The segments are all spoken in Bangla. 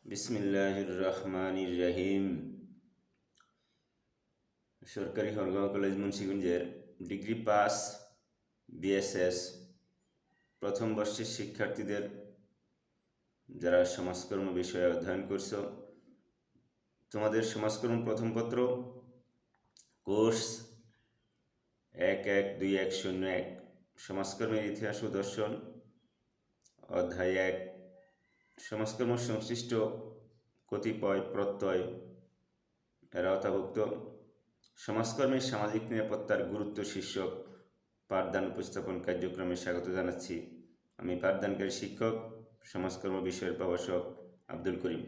বিসমিল্লাহির রহমানির রহিম। সরকারি হরগাঁও কলেজ মুন্সিগঞ্জের ডিগ্রি পাস বিএসএস প্রথম বর্ষের শিক্ষার্থীদের যারা সমাজকর্ম বিষয়ে অধ্যয়ন করছো, তোমাদের সমাজকর্ম প্রথম পত্র কোর্স 1-1-2-1-0-1 সমাজকর্মের ইতিহাস ও দর্শন, অধ্যায় 1 সমাজকর্ম সংশ্লিষ্ট কতিপয় প্রত্যয় এর আওতাভুক্ত। সমাজকর্মের সামাজিক নিরাপত্তার গুরুত্ব শীর্ষক পাঠদান উপস্থাপন কার্যক্রমে স্বাগত জানাচ্ছি। আমি পাঠদানকারী শিক্ষক, সমাজকর্ম বিষয়ের প্রভাষক আব্দুল করিম।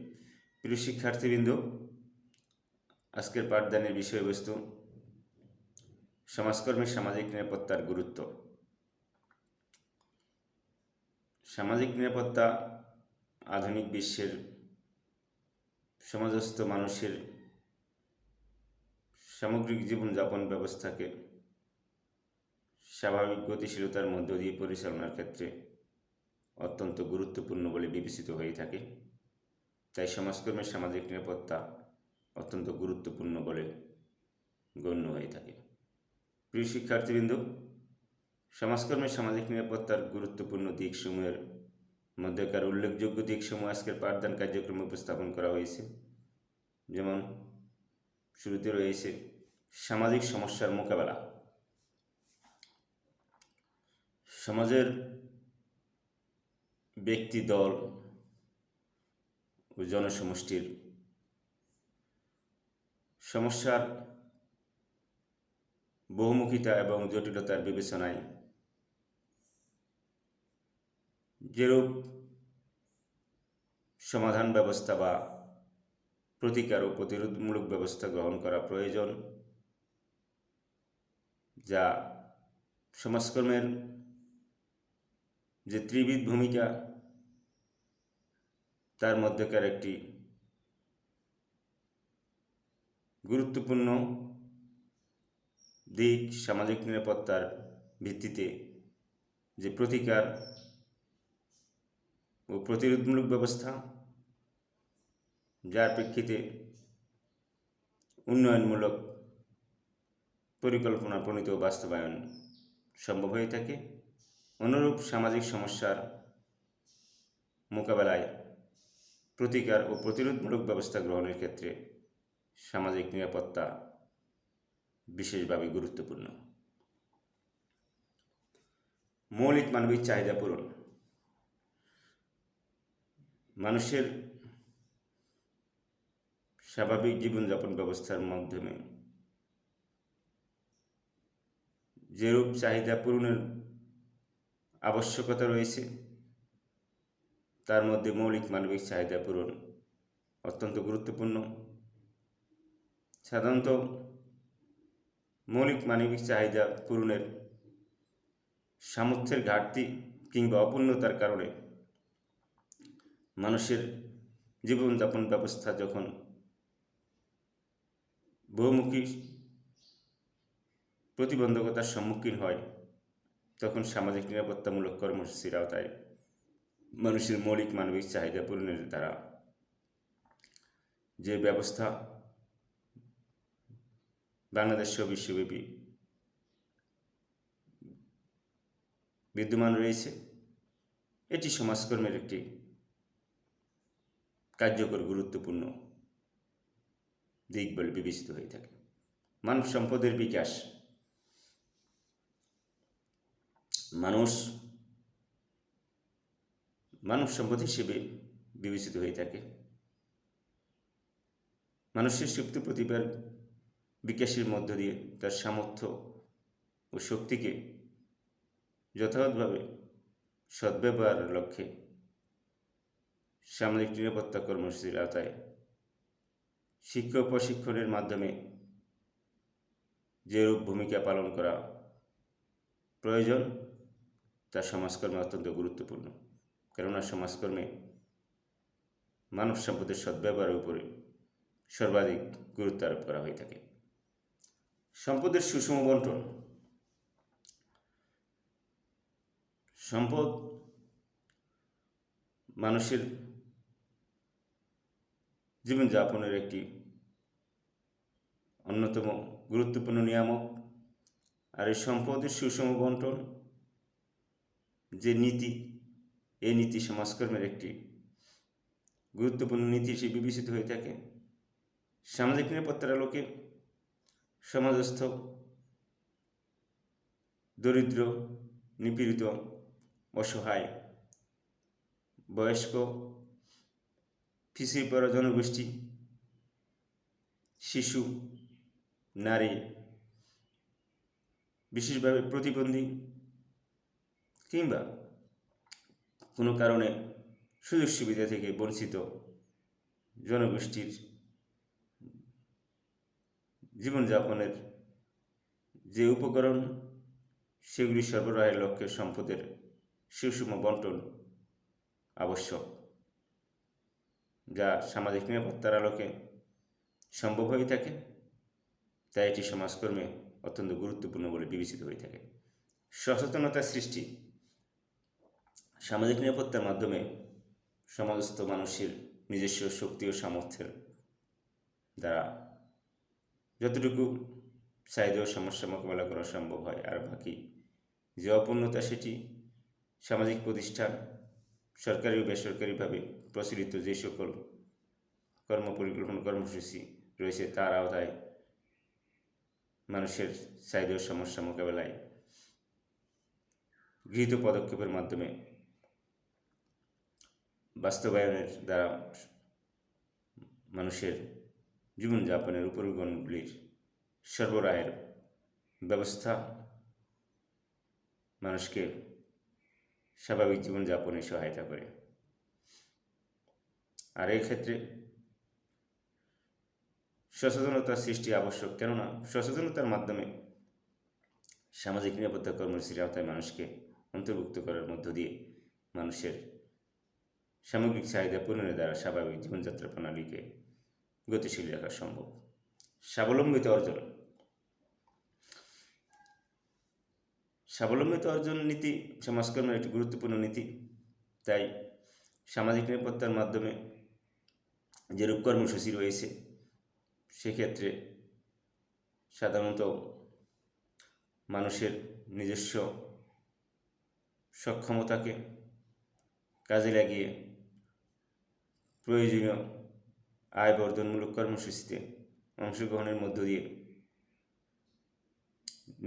প্রিয় শিক্ষার্থীবৃন্দ, আজকের পাঠদানের বিষয়বস্তু সমাজকর্মের সামাজিক নিরাপত্তার গুরুত্ব। সামাজিক নিরাপত্তা আধুনিক বিশ্বের সমাজস্থ মানুষের সামগ্রিক জীবনযাপন ব্যবস্থাকে স্বাভাবিক গতিশীলতার মধ্য দিয়ে পরিচালনার ক্ষেত্রে অত্যন্ত গুরুত্বপূর্ণ বলে বিবেচিত হয়ে থাকে। তাই সমাজকর্মের সামাজিক নিরাপত্তা অত্যন্ত গুরুত্বপূর্ণ বলে গণ্য হয়ে থাকে। প্রিয় শিক্ষার্থীবৃন্দ, সমাজকর্মের সামাজিক নিরাপত্তার গুরুত্বপূর্ণ দিকসমূহের মধ্যেকার উল্লেখযোগ্য দিকসমূহ আজকের পাঠদান কার্যক্রমে উপস্থাপন করা হয়েছে। যেমন শুরুতে রয়েছে সামাজিক সমস্যার মোকাবেলা। সমাজের ব্যক্তি, দল ও জনসমষ্টির সমস্যার বহুমুখিতা এবং জটিলতার বিবেচনায় যেরূপ সমাধান ব্যবস্থা বা প্রতিকার ও প্রতিরোধমূলক ব্যবস্থা গ্রহণ করা প্রয়োজন, যা সমাজকর্মের যে ত্রিবিধ ভূমিকা তার মধ্যেকার একটি গুরুত্বপূর্ণ দিক। সামাজিক নিরাপত্তার ভিত্তিতে যে প্রতিকার ও প্রতিরোধমূলক ব্যবস্থা, যার প্রেক্ষিতে উন্নয়নমূলক পরিকল্পনা প্রণীত ও বাস্তবায়ন সম্ভব হয়ে থাকে। অনুরূপ সামাজিক সমস্যার মোকাবেলায় প্রতিকার ও প্রতিরোধমূলক ব্যবস্থা গ্রহণের ক্ষেত্রে সামাজিক নিরাপত্তা বিশেষভাবে গুরুত্বপূর্ণ। মৌলিক মানবিক চাহিদা পূরণ। মানুষের স্বাভাবিক জীবনযাপন ব্যবস্থার মাধ্যমে যেরূপ চাহিদা পূরণের আবশ্যকতা রয়েছে, তার মধ্যে মৌলিক মানবিক চাহিদা পূরণ অত্যন্ত গুরুত্বপূর্ণ। সাধারণত মৌলিক মানবিক চাহিদা পূরণের সামর্থ্যের ঘাটতি কিংবা অপূর্ণতার কারণে মানুষের জীবনযাপন ব্যবস্থা যখন বহুমুখী প্রতিবন্ধকতার সম্মুখীন হয়, তখন সামাজিক নিরাপত্তামূলক কর্মসূচির আওতায় মানুষের মৌলিক মানবিক চাহিদা পূরণের দ্বারা যে ব্যবস্থা বাংলাদেশ সহ বিশ্বব্যাপী বিদ্যমান রয়েছে, এটি সমাজকর্মের একটি কার্যকর গুরুত্বপূর্ণ দিক বলে বিবেচিত হয়ে থাকে। মানব সম্পদের বিকাশ। মানব সম্পদ হিসেবে বিবেচিত হয়ে থাকে। মানুষের সুপ্ত প্রতিভার বিকাশের মধ্য দিয়ে তার সামর্থ্য ও শক্তিকে যথাযথভাবে সদ্ব্যবহারের লক্ষ্যে সামাজিক নিরাপত্তা কর্মসূচির আওতায় শিক্ষা ও প্রশিক্ষণের মাধ্যমে যেরূপ ভূমিকা পালন করা প্রয়োজন, তা সমাজকর্মে অত্যন্ত গুরুত্বপূর্ণ। কেননা সমাজকর্মে মানব সম্পদের সদ্ব্যবহারের উপরে সর্বাধিক গুরুত্ব আরোপ করা হয়ে থাকে। সম্পদের সুষম বন্টন। সম্পদ মানুষের জীবনযাপনের একটি অন্যতম গুরুত্বপূর্ণ নিয়ামক। আর এই সম্পদের সুষম বন্টন যে নীতি, এই নীতি সমাজকর্মের একটি গুরুত্বপূর্ণ নীতি হিসেবে বিবেচিত হয়ে থাকে। সামাজিক নিরাপত্তার আলোকে সমাজস্থ দরিদ্র, নিপীড়িত, অসহায়, বয়স্ক, পিছিয়ে পড়া জনগোষ্ঠী, শিশু, নারী, বিশেষভাবে প্রতিবন্ধী কিংবা কোনো কারণে সুযোগ সুবিধা থেকে বঞ্চিত জনগোষ্ঠীর জীবনযাপনের যে উপকরণ, সেগুলি সরবরাহের লক্ষ্যে সম্পদের সুষম বন্টন আবশ্যক, যা সামাজিক নিরাপত্তার আলোকে সম্ভব হয়ে থাকে। তাই এটি সমাজকর্মে অত্যন্ত গুরুত্বপূর্ণ বলে বিবেচিত হয়ে থাকে। সচেতনতা সৃষ্টি। সামাজিক নিরাপত্তার মাধ্যমে সমাজস্থ মানুষের নিজস্ব শক্তি ও সামর্থ্যের দ্বারা যতটুকু চাহিদা ও সমস্যা মোকাবেলা করা সম্ভব হয়, আর বাকি যে অপূর্ণতা সেটি সামাজিক প্রতিষ্ঠান, সরকারি ও বেসরকারিভাবে প্রচলিত যে সকল কর্মপরিকল্পনা কর্মসূচি রয়েছে তার আওতায় মানুষের চাহিদা ও সমস্যা মোকাবেলায় গৃহীত পদক্ষেপের মাধ্যমে বাস্তবায়নের দ্বারা মানুষের জীবনযাপনের উপকরণগুলির সরবরাহের ব্যবস্থা মানুষকে স্বাভাবিক জীবনযাপনে সহায়তা করে। আর এই ক্ষেত্রে সচেতনতার সৃষ্টি আবশ্যক, কেননা সচেতনতার মাধ্যমে সামাজিক নিরাপত্তা কর্মসূচির আওতায় মানুষকে অন্তর্ভুক্ত করার মধ্য দিয়ে মানুষের সামগ্রিক চাহিদা পূরণের দ্বারা স্বাভাবিক জীবনযাত্রা প্রণালীকে গতিশীল রাখা সম্ভব। স্বাবলম্বিতা অর্জন। স্বাবলম্বিতা অর্জন নীতি সমাজকর্মের একটি গুরুত্বপূর্ণ নীতি। তাই সামাজিক নিরাপত্তার মাধ্যমে যেরূপ কর্মসূচি রয়েছে সেক্ষেত্রে সাধারণত মানুষের নিজস্ব সক্ষমতাকে কাজে লাগিয়ে প্রয়োজনীয় আয় বর্ধনমূলক কর্মসূচিতে অংশগ্রহণের মধ্য দিয়ে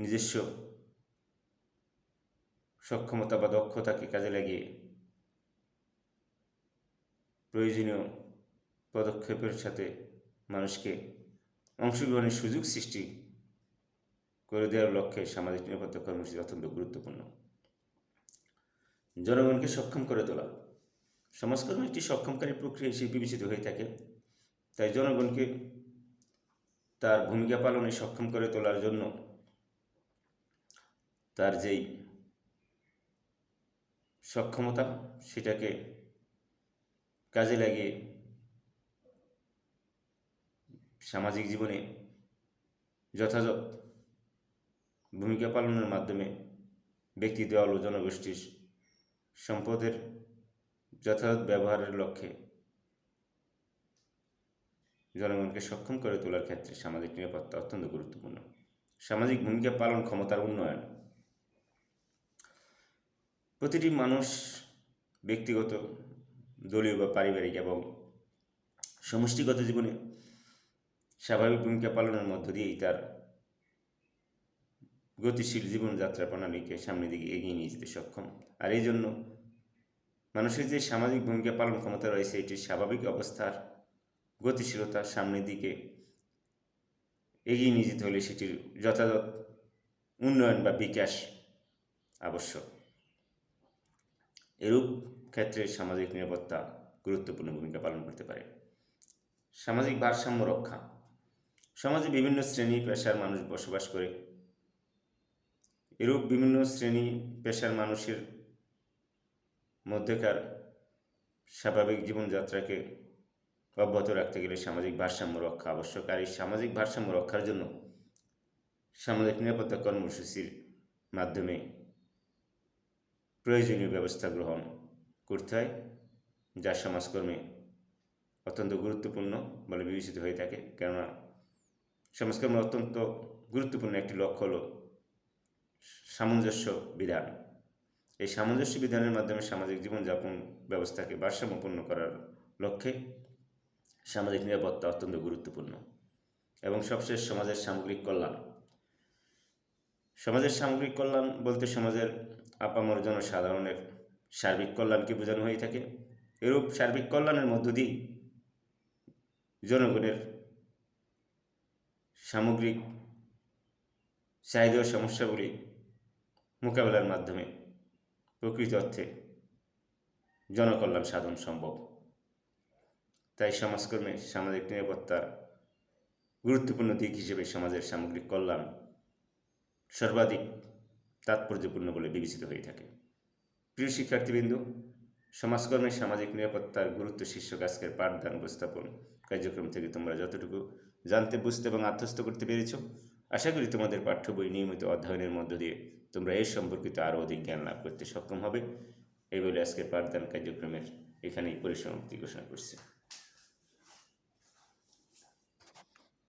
নিজস্ব সক্ষমতা বা দক্ষতাকে কাজে লাগিয়ে প্রয়োজনীয় পদক্ষেপের সাথে মানুষকে অংশগ্রহণের সুযোগ সৃষ্টি করে দেওয়ার লক্ষ্যে সামাজিক নিরাপত্তা কর্মসূচি অত্যন্ত গুরুত্বপূর্ণ। জনগণকে সক্ষম করে তোলা। সমাজকর্ম একটি সক্ষমকারী প্রক্রিয়া হিসেবে বিবেচিত হয়ে থাকে। তাই জনগণকে তার ভূমিকা পালনে সক্ষম করে তোলার জন্য তার যেই সক্ষমতা সেটাকে কাজে লাগিয়ে সামাজিক জীবনে যথাযথ ভূমিকা পালনের মাধ্যমে ব্যক্তি, দল ও জনগোষ্ঠীর সম্পদের যথাযথ ব্যবহারের লক্ষ্যে জনগণকে সক্ষম করে তোলার ক্ষেত্রে সামাজিক নিরাপত্তা অত্যন্ত গুরুত্বপূর্ণ। সামাজিক ভূমিকা পালন ক্ষমতার উন্নয়ন। প্রতিটি মানুষ ব্যক্তিগত, দলীয় বা পারিবারিক এবং সমষ্টিগত জীবনে স্বাভাবিক ভূমিকা পালনের মধ্য দিয়েই তার গতিশীল জীবনযাত্রা প্রণালীকে সামনের দিকে এগিয়ে নিয়ে যেতে সক্ষম। আর এই জন্য মানুষের যে সামাজিক ভূমিকা পালন ক্ষমতা রয়েছে এটির স্বাভাবিক অবস্থার গতিশীলতা সামনের দিকে এগিয়ে নিয়ে যেতে হলে সেটির যথাযথ উন্নয়ন বা বিকাশ আবশ্যক। এরূপ ক্ষেত্রে সামাজিক নিরাপত্তা গুরুত্বপূর্ণ ভূমিকা পালন করতে পারে। সামাজিক ভারসাম্য রক্ষা। সমাজে বিভিন্ন শ্রেণী পেশার মানুষ বসবাস করে। এরূপ বিভিন্ন শ্রেণী পেশার মানুষের মধ্যেকার স্বাভাবিক জীবনযাত্রাকে অব্যাহত রাখতে গেলে সামাজিক ভারসাম্য রক্ষা আবশ্যক। আর এই সামাজিক ভারসাম্য রক্ষার জন্য সামাজিক নিরাপত্তা কর্মসূচির মাধ্যমে প্রয়োজনীয় ব্যবস্থা গ্রহণ করতে হয়, যা সমাজকর্মে অত্যন্ত গুরুত্বপূর্ণ বলে বিবেচিত হয়ে থাকে। কেননা সমাজকর্মের অত্যন্ত গুরুত্বপূর্ণ একটি লক্ষ্য হল সামঞ্জস্য বিধান। এই সামঞ্জস্য বিধানের মাধ্যমে সামাজিক জীবনযাপন ব্যবস্থাকে ভারসাম্যপূর্ণ করার লক্ষ্যে সামাজিক নিরাপত্তা অত্যন্ত গুরুত্বপূর্ণ। এবং সবশেষ সমাজের সামগ্রিক কল্যাণ। সমাজের সামগ্রিক কল্যাণ বলতে সমাজের আপামর জনসাধারণের সার্বিক কল্যাণকে বোঝানো হয়ে থাকে। এরূপ সার্বিক কল্যাণের মধ্য দিয়ে জনগণের সামগ্রিক চাহিদা ও সমস্যাগুলি মোকাবেলার মাধ্যমে প্রকৃত অর্থে জনকল্যাণ সাধন সম্ভব। তাই সমাজকর্মে সামাজিক নিরাপত্তার গুরুত্বপূর্ণ দিক হিসেবে সমাজের সামগ্রিক কল্যাণ সর্বাধিক তাৎপর্যপূর্ণ বলে বিবেচিত হয়ে থাকে। প্রিয় শিক্ষার্থীবৃন্দ, সমাজকর্মে সামাজিক নিরাপত্তার গুরুত্ব শীর্ষক আজকের পাঠদান উপস্থাপন কার্যক্রম থেকে তোমরা যতটুকু জানতে, বুঝতে এবং আত্মস্থ করতে পেরেছ, আশা করি তোমাদের পাঠ্য বই নিয়মিত অধ্যয়নের মধ্য দিয়ে তোমরা এর সম্পর্কিত আরও অধিক জ্ঞান লাভ করতে সক্ষম হবে। এই বলে আজকের পাঠদান কার্যক্রমের এখানেই পরিসমাপ্তি ঘোষণা করছি।